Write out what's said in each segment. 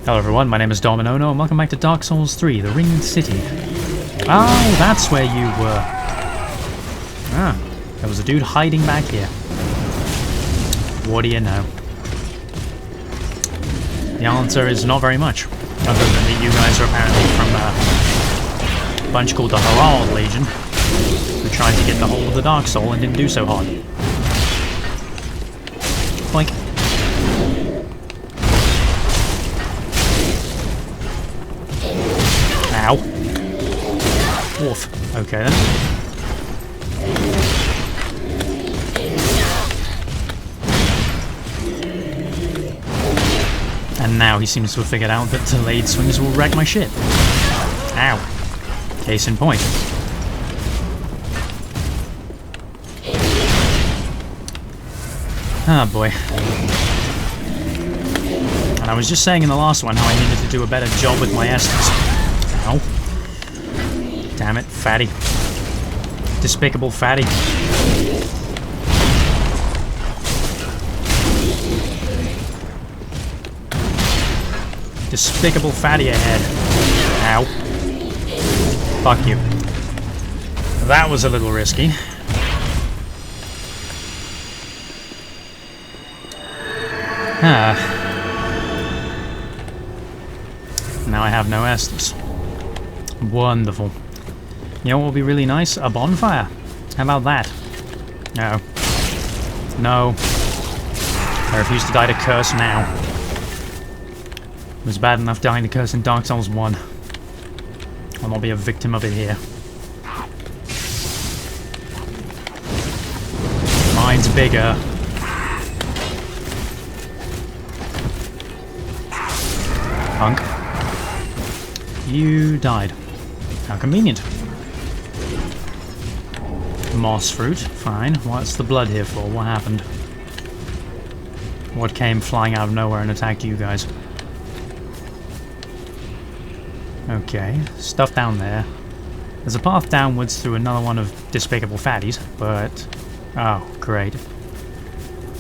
Hello everyone, my name is Dominono and welcome back to Dark Souls 3, the Ringed City. Oh, that's where you were. Ah, there was a dude hiding back here. What do you know? The answer is not very much, other than that you guys are apparently from a bunch called the Herald Legion, who tried to get the hold of the Dark Soul and didn't do so hard. Boink. Ow. Woof. Okay then. And now he seems to have figured out that delayed swings will wreck my ship. Ow. Case in point. Ah, boy. And I was just saying in the last one how I needed to do a better job with my Estus. Ow. Damn it, fatty. Despicable fatty. Despicable fatty ahead. Ow. Fuck you. That was a little risky. Ah. Now I have no Estus. Wonderful. You know what would be really nice? A bonfire. How about that? No. No. I refuse to die to curse now. It was bad enough dying to curse in Dark Souls 1. I'll not be a victim of it here. Mine's bigger. Punk. You died. How convenient. Moss fruit. Fine. What's the blood here for? What happened? What came flying out of nowhere and attacked you guys? Okay. Stuff down there. There's a path downwards through another one of Despicable Fatties, but... oh, great.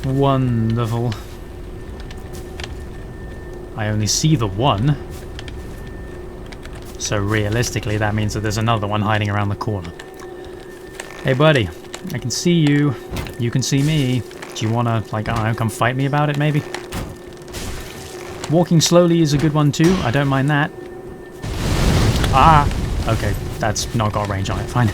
Wonderful. I only see the one. So realistically, that means that there's another one hiding around the corner. Hey buddy, I can see you. You can see me. Do you wanna, like, I don't know, come fight me about it, maybe? Walking slowly is a good one too. I don't mind that. Ah! Okay, that's not got range on it. Fine.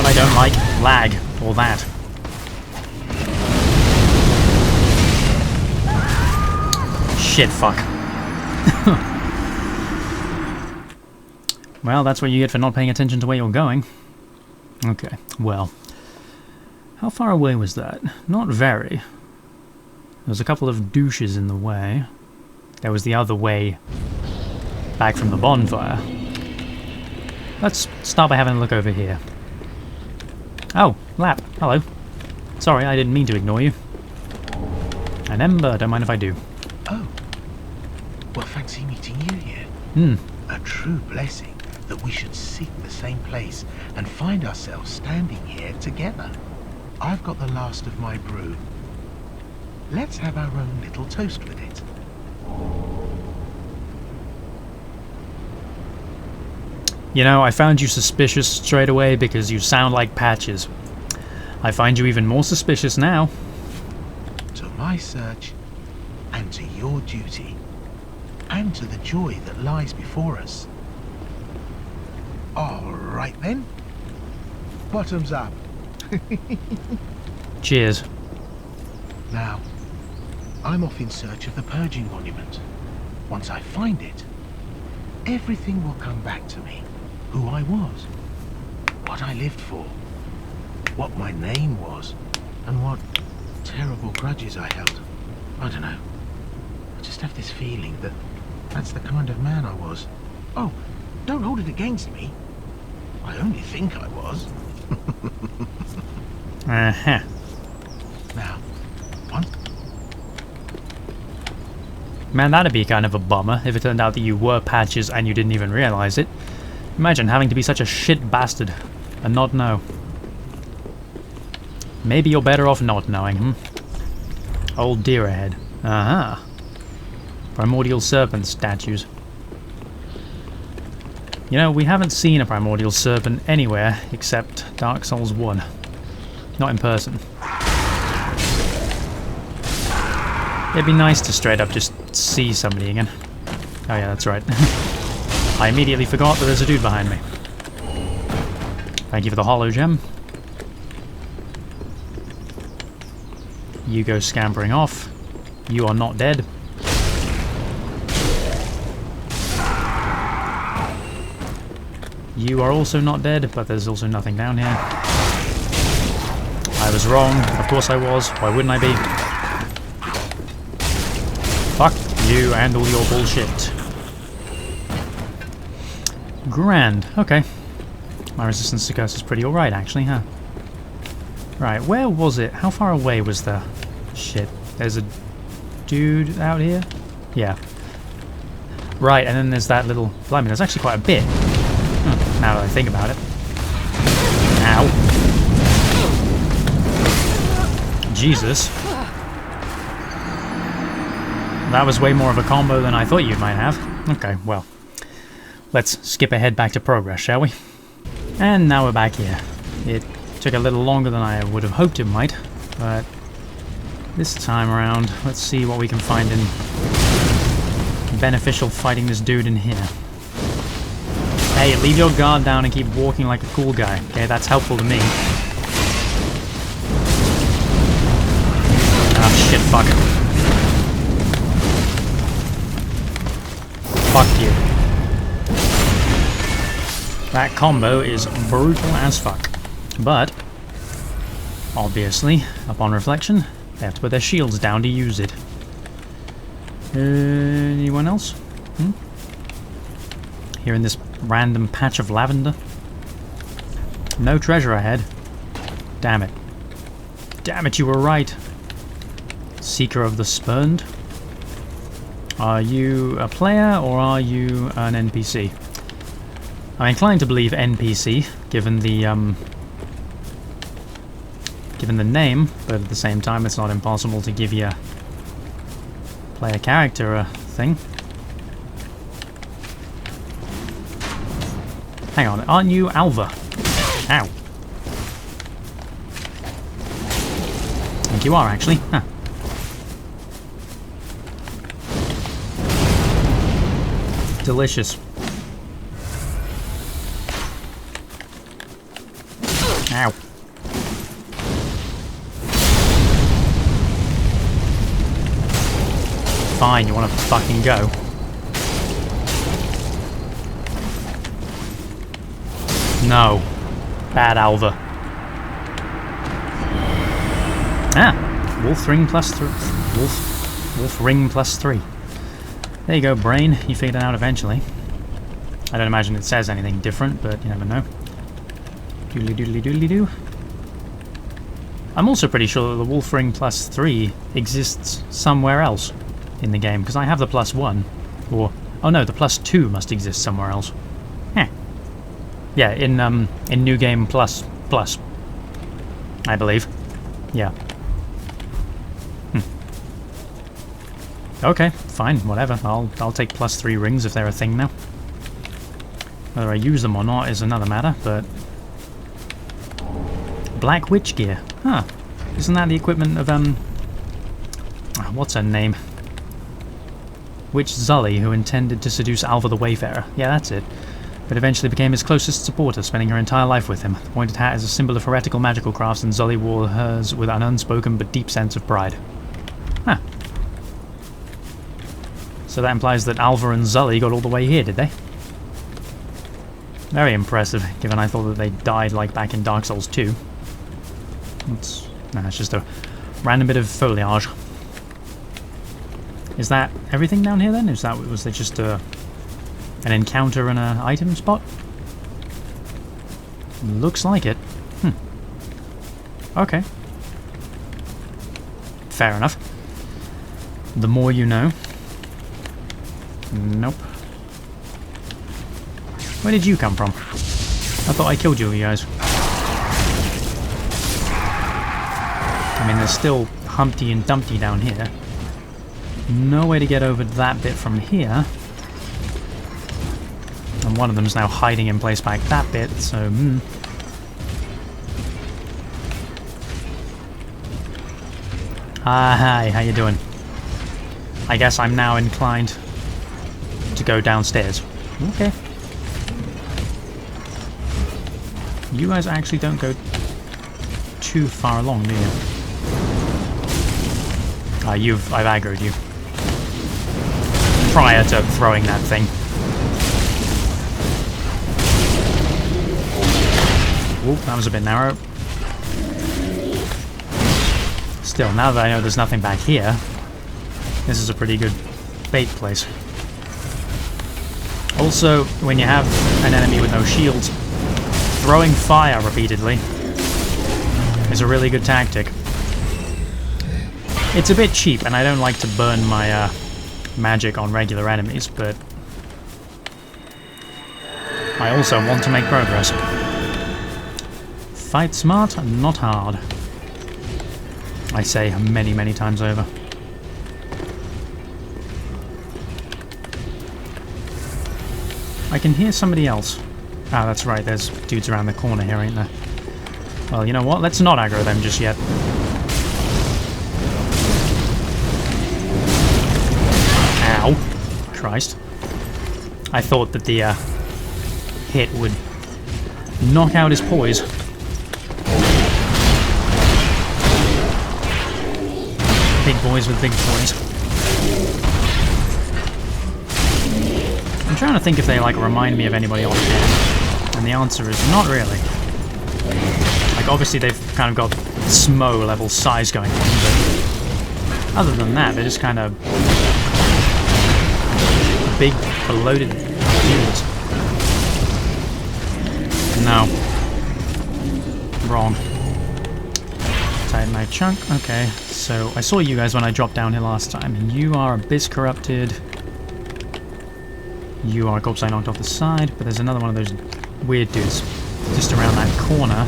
I don't like lag or that. Shit, fuck. Well, that's what you get for not paying attention to where you're going. Okay, well. How far away was that? Not very. There was a couple of douches in the way. There was the other way back from the bonfire. Let's start by having a look over here. Oh, Lap. Hello. Sorry, I didn't mean to ignore you. An ember, don't mind if I do. Oh. Well, fancy meeting you here. A true blessing that we should seek the same place and find ourselves standing here together. I've got the last of my brew. Let's have our own little toast with it. You know, I found you suspicious straight away because you sound like Patches. I find you even more suspicious now. To my search, and to your duty, and to the joy that lies before us. All right then. Bottoms up. Cheers. Now, I'm off in search of the Purging Monument. Once I find it, everything will come back to me. Who I was, what I lived for, what my name was, and what terrible grudges I held. I don't know. I just have this feeling that that's the kind of man I was. Oh, don't hold it against me. I only think I was. Uh-huh. Now, one. Man, that'd be kind of a bummer if it turned out that you were Patches and you didn't even realize it. Imagine having to be such a shit bastard and not know. Maybe you're better off not knowing, Old deer ahead. Aha. Primordial serpent statues. You know, we haven't seen a primordial serpent anywhere except Dark Souls 1. Not in person. It'd be nice to straight up just see somebody again. Oh yeah, that's right. I immediately forgot that there's a dude behind me. Thank you for the hollow gem. You go scampering off. You are not dead. You are also not dead, but there's also nothing down here. I was wrong. Of course I was. Why wouldn't I be? Fuck you and all your bullshit. Grand. Okay. My resistance to curse is pretty alright, actually, huh? Right, where was it? How far away was the... Shit. There's a dude out here? Yeah. Right, and then there's that little... Blimey, there's actually quite a bit. Now that I think about it. Ow. Jesus. That was way more of a combo than I thought you might have. Okay, well. Let's skip ahead back to progress, shall we? And now we're back here. It took a little longer than I would have hoped it might, but this time around, let's see what we can find in beneficial fighting this dude in here. Hey, leave your guard down and keep walking like a cool guy, okay? That's helpful to me. Ah, shit, fuck it. Fuck you. That combo is brutal as fuck. But, obviously, upon reflection, they have to put their shields down to use it. Anyone else? Here in this random patch of lavender? No treasure ahead. Damn it. Damn it, you were right. Seeker of the Spurned. Are you a player or are you an NPC? I'm inclined to believe NPC, given the name, but at the same time it's not impossible to give you player character a thing. Hang on, aren't you Alva? Ow. I think you are, actually. Huh. Delicious. Ow. Fine, you want to fucking go. No. Bad Alva. Ah! Wolf ring plus 3. Wolf ring plus 3. There you go, brain. You figured it out eventually. I don't imagine it says anything different, but you never know. Doodly doodly doodly doo. I'm also pretty sure that the wolf ring plus 3 exists somewhere else in the game, because I have the plus 1. Or, oh no, the plus 2 must exist somewhere else. Yeah, in New Game Plus, I believe. Yeah. Okay, fine, whatever. I'll take plus 3 rings if they're a thing now. Whether I use them or not is another matter, but... Black Witch Gear. Huh. Isn't that the equipment of, what's her name? Witch Zully, who intended to seduce Alva the Wayfarer. Yeah, that's it. But eventually became his closest supporter, spending her entire life with him. The pointed hat is a symbol of heretical magical crafts, and Zully wore hers with an unspoken but deep sense of pride. Huh. So that implies that Alva and Zully got all the way here, did they? Very impressive, given I thought that they died like back in Dark Souls 2. It's just a random bit of foliage. Is that everything down here then? Was there just an encounter and an item spot? Looks like it. Okay. Fair enough. The more you know. Nope. Where did you come from? I thought I killed you guys. I mean, there's still Humpty and Dumpty down here. No way to get over that bit from here. And one of them's now hiding in place back that bit, so... Hi, how you doing? I guess I'm now inclined to go downstairs. Okay. You guys actually don't go too far along, do you? I've aggroed you. Prior to throwing that thing. Oop, that was a bit narrow. Still, now that I know there's nothing back here, this is a pretty good bait place. Also, when you have an enemy with no shields, throwing fire repeatedly is a really good tactic. It's a bit cheap, and I don't like to burn my magic on regular enemies, but I also want to make progress. Fight smart, not hard. I say many, many times over. I can hear somebody else. Ah, that's right, there's dudes around the corner here, ain't there? Well, you know what? Let's not aggro them just yet. Ow. Christ. I thought that the hit would knock out his poise. Big boys with big toys. I'm trying to think if they like remind me of anybody on hand, and the answer is not really. Like obviously they've kind of got Smo level size going on, but other than that they're just kind of big bloated dudes. No. Wrong. Titanite chunk. Okay, so I saw you guys when I dropped down here last time, and you are Abyss corrupted. You are a corpse I knocked off the side, but there's another one of those weird dudes just around that corner.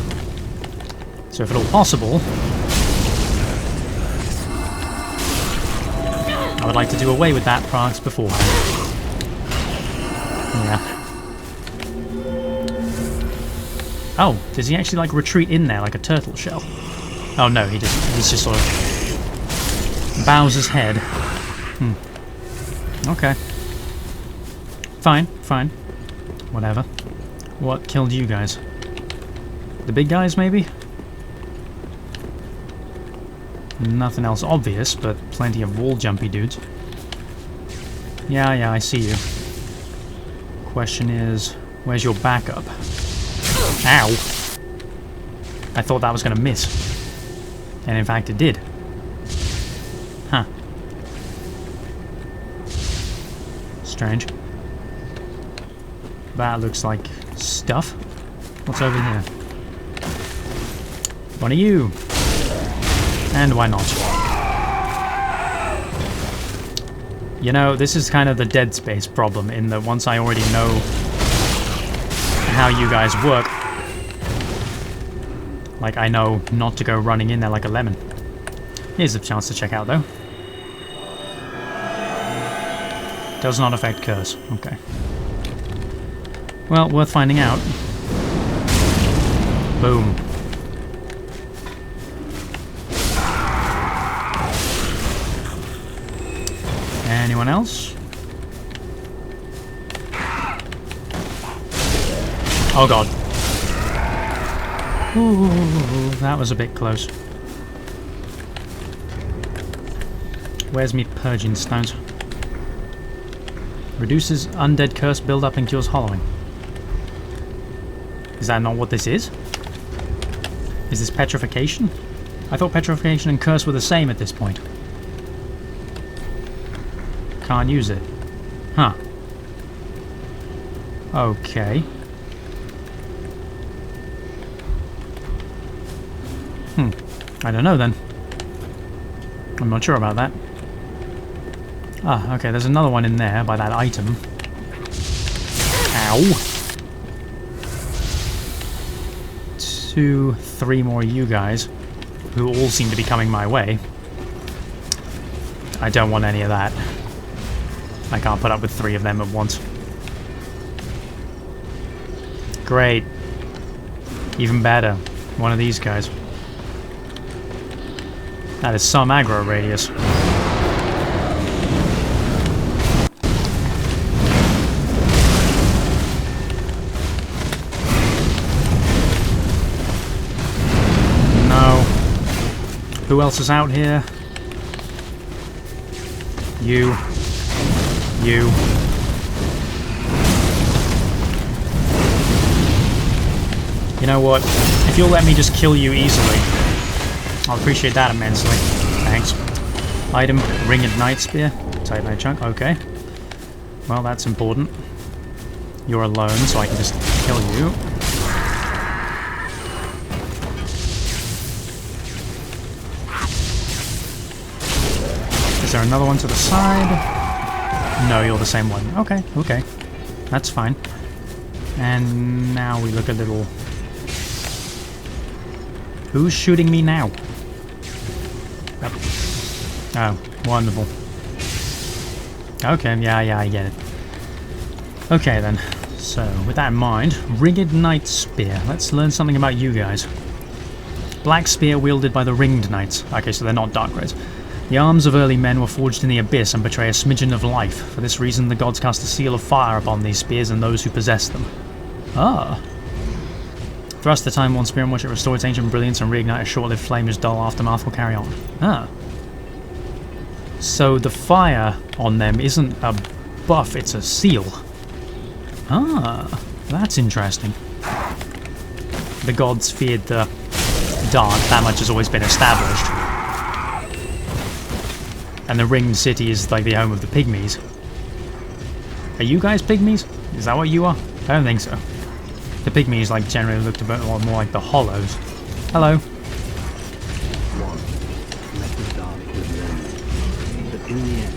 So if at all possible, I would like to do away with that Prags beforehand. Yeah. Oh, does he actually like retreat in there like a turtle shell? Oh no, he's just sort of bows his head. Okay. Fine, fine. Whatever. What killed you guys? The big guys, maybe? Nothing else obvious, but plenty of wall jumpy dudes. Yeah, I see you. Question is, where's your backup? Ow! I thought that was gonna miss. And in fact it did. Huh. Strange. That looks like stuff. What's over here? One of you! And why not? You know, this is kind of the Dead Space problem, in that once I already know how you guys work, like I know not to go running in there like a lemon. Here's a chance to check out though. Does not affect curse. Okay. Well, worth finding out. Boom. Anyone else? Oh god. Ooh, that was a bit close. Where's me purging stones? Reduces undead curse build-up and cures hollowing. Is that not what this is? Is this petrification? I thought petrification and curse were the same at this point. Can't use it. Huh. Okay. I don't know then. I'm not sure about that. Ah, okay, there's another one in there by that item. Ow. 2, 3 more you guys, who all seem to be coming my way. I don't want any of that. I can't put up with 3 of them at once. Great. Even better. One of these guys. That is some aggro radius. No. Who else is out here? You. You. You know what? If you'll let me just kill you easily, I'll appreciate that immensely. Thanks. Item, Ring of Night Spear. Type my chunk. Okay. Well, that's important. You're alone, so I can just kill you. Is there another one to the side? No, you're the same one. Okay, okay. That's fine. And now we look a little... Who's shooting me now? Yep. Oh, wonderful. Okay, yeah, I get it. Okay then. So, with that in mind, Ringed Knight Spear. Let's learn something about you guys. Black spear wielded by the Ringed Knights. Okay, so they're not Dark Rays. The arms of early men were forged in the abyss and betray a smidgen of life. For this reason, the gods cast a seal of fire upon these spears and those who possess them. Ah. Thrust the time-worn spear and watch it restore its ancient brilliance and reignite a short-lived flame whose dull aftermath will carry on. Ah. So the fire on them isn't a buff, it's a seal. Ah, that's interesting. The gods feared the dark, that much has always been established. And the Ringed City is like the home of the pygmies. Are you guys pygmies? Is that what you are? I don't think so. The pygmies like generally looked a bit more like the hollows. Hello. One, let the dark learn, but in the end,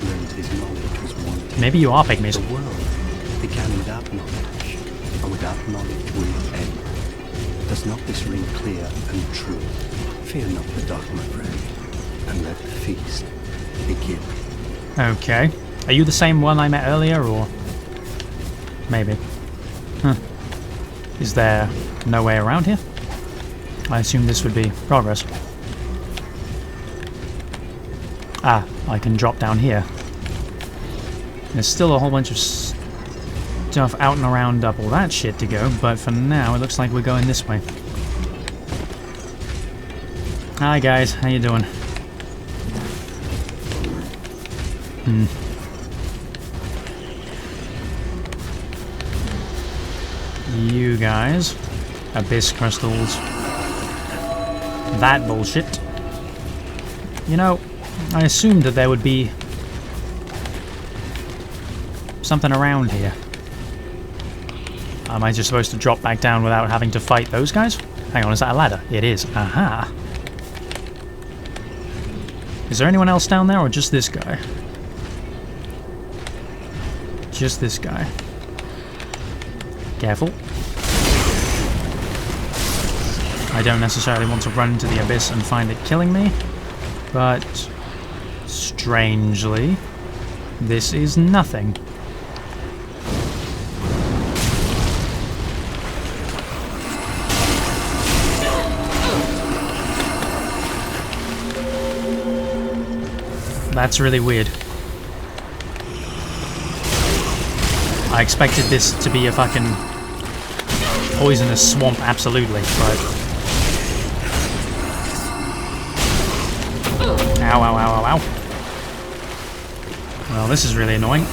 learned his knowledge was wanting. Maybe you are pygmies. The world began without knowledge, and without knowledge will end. Does not this ring clear and true? Fear not the dark, my friend, and let the feast begin. Okay. Are you the same one I met earlier, or...? Maybe. Huh. Is there no way around here? I assume this would be progress. Ah, I can drop down here. There's still a whole bunch of stuff out and around up all that shit to go, but for now it looks like we're going this way. Hi guys, how you doing? You guys. Abyss crystals. That bullshit. You know, I assumed that there would be something around here. Am I just supposed to drop back down without having to fight those guys? Hang on, is that a ladder? It is. Aha. Is there anyone else down there, or just this guy? Just this guy. Careful. I don't necessarily want to run into the abyss and find it killing me, but strangely, this is nothing. That's really weird. I expected this to be a fucking poisonous swamp, absolutely, but... Ow, ow, ow, ow, ow. Well, this is really annoying.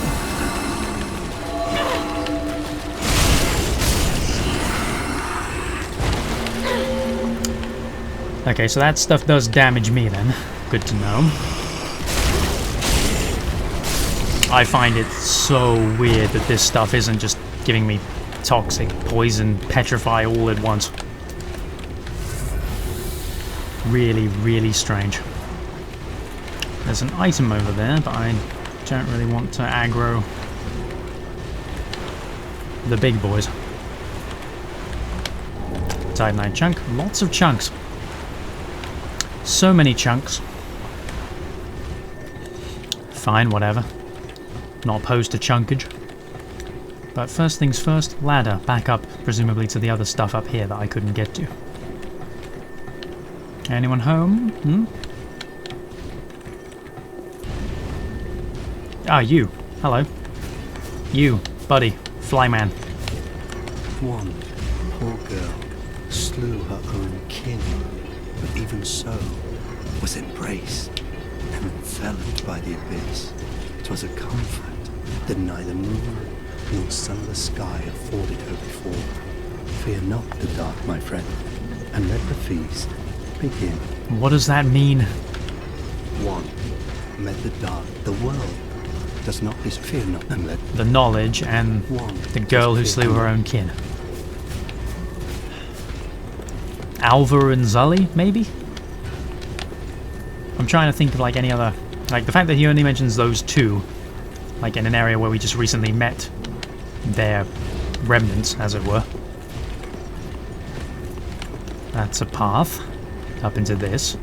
Okay, so that stuff does damage me then. Good to know. I find it so weird that this stuff isn't just giving me toxic poison, petrify all at once. Really, really strange. There's an item over there, but I don't really want to aggro the big boys. Titanite chunk. Lots of chunks. So many chunks. Fine, whatever. Not opposed to chunkage. But first things first, ladder back up, presumably to the other stuff up here that I couldn't get to. Anyone home? Hmm? Ah, you. Hello. You, buddy. Flyman. One poor girl slew her own kin, but even so was embraced and enveloped by the abyss. 'Twas a comfort that neither moon nor sunless sky afforded her before. Fear not the dark, my friend, and let the feast begin. What does that mean? One met the dark, the world does not this fear not, and let The knowledge and one the girl who slew her own kin. Alva and Zully, maybe? I'm trying to think of like any other... Like the fact that he only mentions those two, like in an area where we just recently met their remnants, as it were. That's a path up into this.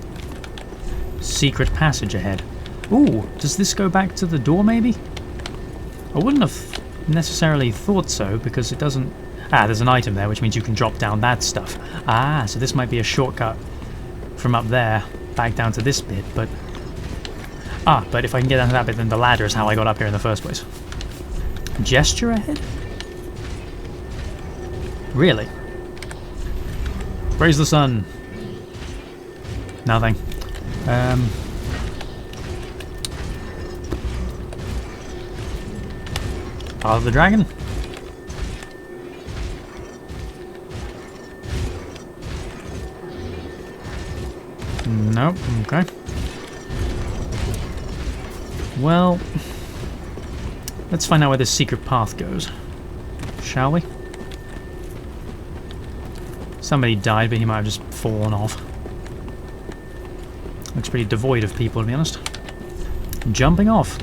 Secret passage ahead. Ooh, does this go back to the door maybe? I wouldn't have necessarily thought so, because it doesn't... Ah, there's an item there, which means you can drop down that stuff. Ah, so this might be a shortcut from up there back down to this bit, but... Ah, but if I can get down to that bit, then the ladder is how I got up here in the first place. Gesture ahead? Really? Praise the sun. Nothing. Path of the Dragon? Nope, okay. Well, let's find out where this secret path goes, shall we? Somebody died, but he might have just fallen off. Looks pretty devoid of people, to be honest. Jumping off.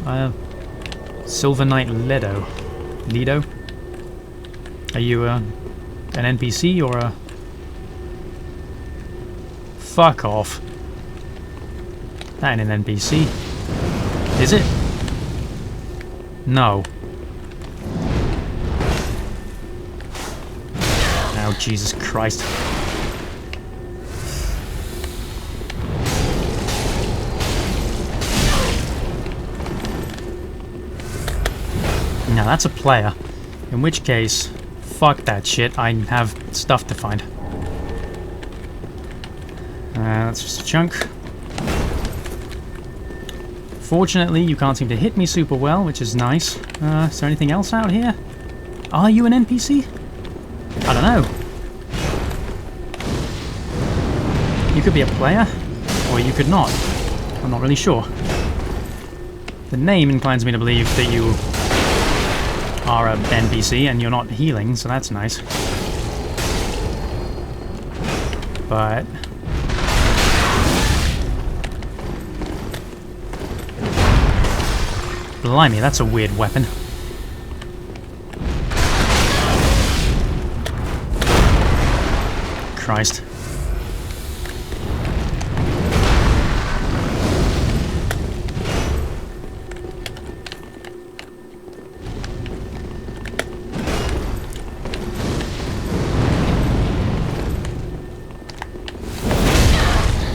Silver Knight Ledo. Lido? Are you an NPC or a... Fuck off. That ain't an NPC. Is it? No. Oh, Jesus Christ. Now that's a player. In which case, fuck that shit. I have stuff to find. That's just a chunk. Fortunately, you can't seem to hit me super well, which is nice. Is there anything else out here? Are you an NPC? I don't know. You could be a player, or you could not. I'm not really sure. The name inclines me to believe that you are an NPC and you're not healing, so that's nice. But... Blimey, that's a weird weapon. Christ.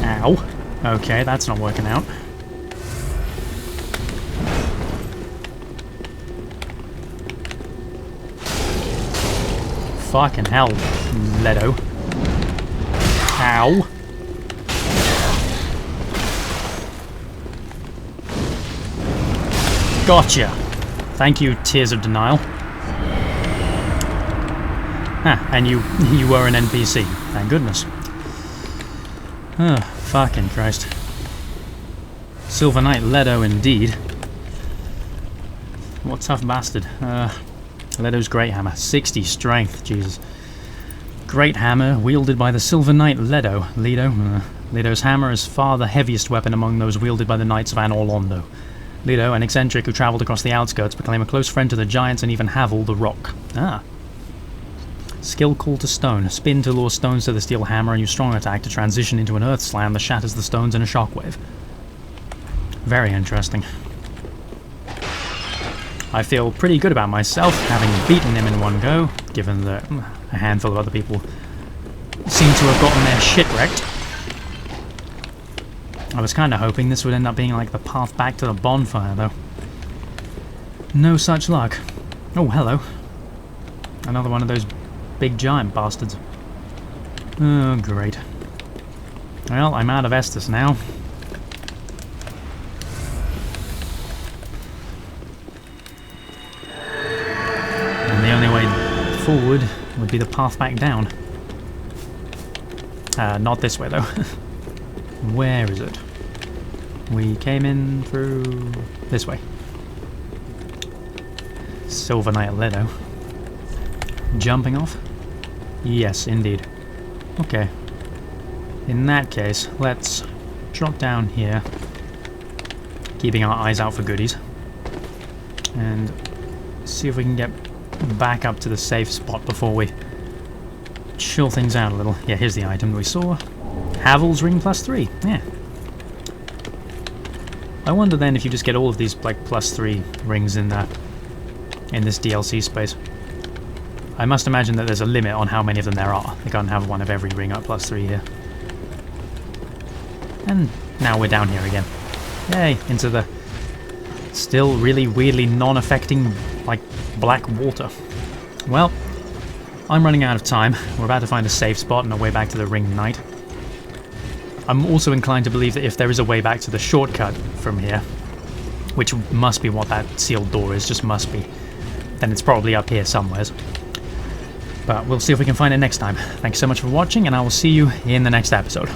Ow. Okay, that's not working out. Fucking hell, Ledo. Ow. Gotcha. Thank you, Tears of Denial. Ah, and you were an NPC. Thank goodness. Oh, fucking Christ. Silver Knight Ledo indeed. What tough bastard. Ledo's Great Hammer. 60 strength, Jesus. Great Hammer, wielded by the Silver Knight Ledo. Ledo's hammer is far the heaviest weapon among those wielded by the Knights of Anor Londo. Leto, an eccentric who travelled across the outskirts, became a close friend to the giants and even Havel the Rock. Ah. Skill call to stone. Spin to lure stones to the steel hammer and use strong attack to transition into an earth slam that shatters the stones in a shockwave. Very interesting. I feel pretty good about myself, having beaten him in one go, given that a handful of other people seem to have gotten their shit wrecked. I was kind of hoping this would end up being like the path back to the bonfire, though. No such luck. Oh, hello. Another one of those big giant bastards. Oh, great. Well, I'm out of Estus now. And the only way forward would be the path back down. Not this way, though. Where is it? We came in through this way. Silver Knight Leto. Jumping off? Yes, indeed. Okay. In that case, let's drop down here, keeping our eyes out for goodies, and see if we can get back up to the safe spot before we chill things out a little. Yeah, here's the item we saw. Havel's Ring +3. Yeah. I wonder then if you just get all of these like +3 rings in this DLC space. I must imagine that there's a limit on how many of them there are. They can't have one of every ring up +3 here. And now we're down here again. Yay, into the still really weirdly non-affecting, like, black water. Well, I'm running out of time. We're about to find a safe spot and a way back to the Ring Knight. I'm also inclined to believe that if there is a way back to the shortcut from here, which must be what that sealed door is, just must be, then it's probably up here somewheres. But we'll see if we can find it next time. Thanks so much for watching, and I will see you in the next episode.